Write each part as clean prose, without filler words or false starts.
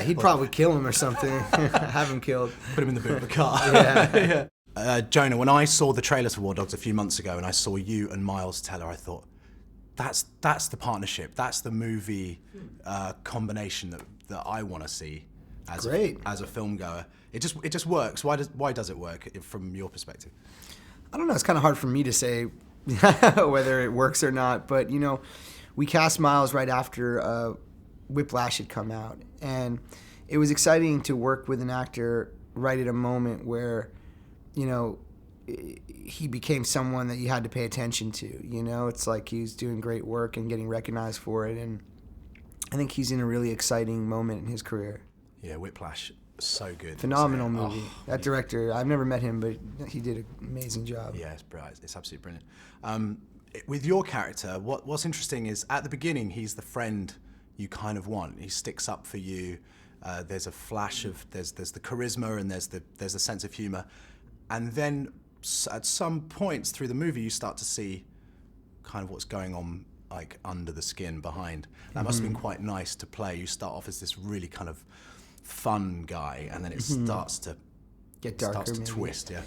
he'd probably kill him or something. Have him killed. Put him in the boot of the car. Yeah. Jonah, when I saw the trailers for War Dogs a few months ago and I saw you and Miles Teller, I thought, that's the partnership. That's the movie combination that I want to see as a film goer. It just works. Why does it work from your perspective? I don't know. It's kind of hard for me to say whether it works or not. But, we cast Miles right after Whiplash had come out. And it was exciting to work with an actor right at a moment where, he became someone that you had to pay attention to. It's like he's doing great work and getting recognized for it. And I think he's in a really exciting moment in his career. Yeah, Whiplash, so good. Phenomenal movie. That director, I've never met him, but he did an amazing job. Yeah, it's brilliant. It's absolutely brilliant. With your character, what's interesting is at the beginning, he's the friend you kind of want. He sticks up for you. There's a flash of there's the charisma and there's a sense of humor, and then at some points through the movie, you start to see kind of what's going on like under the skin behind. That must have been quite nice to play. You start off as this really kind of fun guy, and then it starts to get darker, starts to twist. Yeah,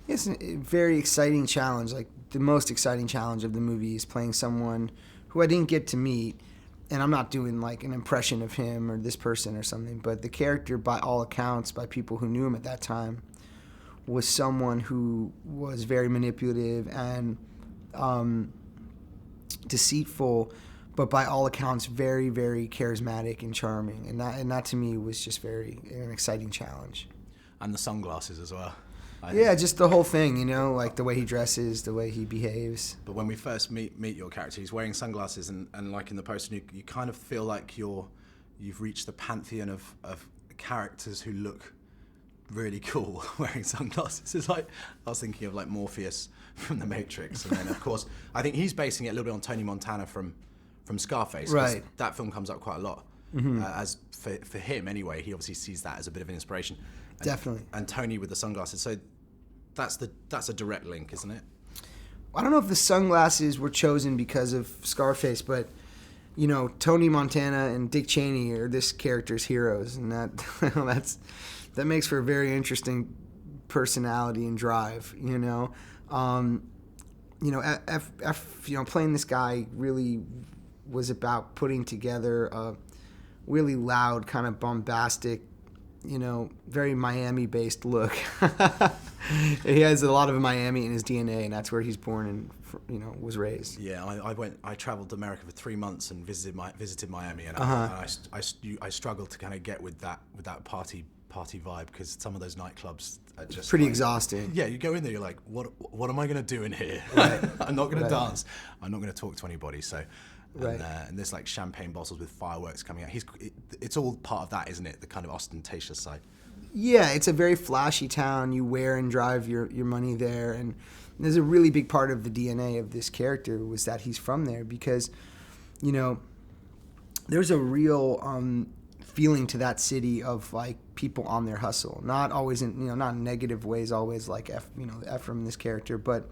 it's a very exciting challenge. Like the most exciting challenge of the movie is playing someone who I didn't get to meet, and I'm not doing like an impression of him or this person or something. But the character, by all accounts, by people who knew him at that time, was someone who was very manipulative and deceitful, but by all accounts very, very charismatic and charming, and that to me was just an exciting challenge. And the sunglasses as well. Just the whole thing, like the way he dresses, the way he behaves. But when we first meet your character, he's wearing sunglasses, and like in the poster, you kind of feel like you've reached the pantheon of characters who look really cool wearing sunglasses. It's like I was thinking of like Morpheus from The Matrix, and then of course I think he's basing it a little bit on Tony Montana from Scarface. Right. That film comes up quite a lot. As for him anyway, he obviously sees that as a bit of an inspiration. Definitely. And Tony with the sunglasses. So that's a direct link, isn't it? I don't know if the sunglasses were chosen because of Scarface, but Tony Montana and Dick Cheney are this character's heroes, and that makes for a very interesting personality and drive. Playing this guy really was about putting together a really loud, kind of bombastic, very Miami-based look. He has a lot of Miami in his DNA, and that's where he's born and was raised. Yeah, I traveled to America for 3 months and visited Miami, and I struggled to kind of get with that party vibe, because some of those nightclubs are just pretty exhausting. Yeah, you go in there, you're like, what am I going to do in here? Right. I'm not going to dance. I'm not going to talk to anybody. So. And there's like champagne bottles with fireworks coming out. It's all part of that, isn't it? The kind of ostentatious side. Yeah, it's a very flashy town. You wear and drive your money there. And there's a really big part of the DNA of this character was that he's from there, because, there's a real feeling to that city of like people on their hustle. Not always in, not in negative ways, always like Ephraim, this character, but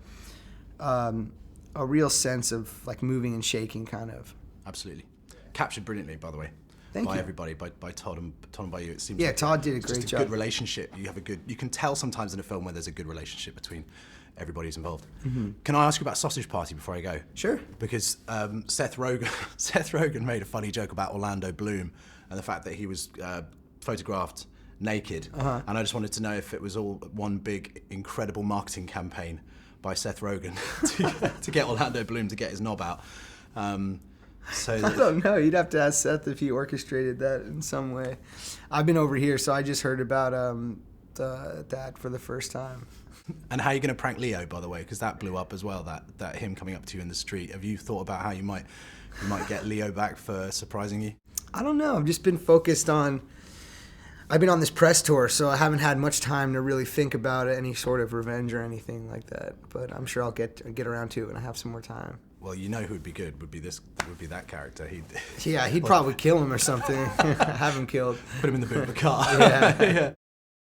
a real sense of like moving and shaking, kind of. Absolutely, captured brilliantly, by the way. Thank you. Everybody, by Todd and by you. It seems. Yeah, like Todd did a great job. Good relationship. You can tell sometimes in a film where there's a good relationship between everybody who's involved. Mm-hmm. Can I ask you about Sausage Party before I go? Sure. Because Seth Rogen made a funny joke about Orlando Bloom and the fact that he was photographed naked, and I just wanted to know if it was all one big incredible marketing campaign by Seth Rogen to get Orlando Bloom to get his knob out. I don't know. You'd have to ask Seth if he orchestrated that in some way. I've been over here, so I just heard about that for the first time. And how are you going to prank Leo, by the way? Because that blew up as well, that him coming up to you in the street. Have you thought about how you might get Leo back for surprising you? I don't know. I've just been focused on... I've been on this press tour, so I haven't had much time to really think about any sort of revenge or anything like that. But I'm sure I'll get around to it when I have some more time. Well, who would be good would be that character. He'd probably kill him or something. Have him killed. Put him in the boot of the car. Yeah.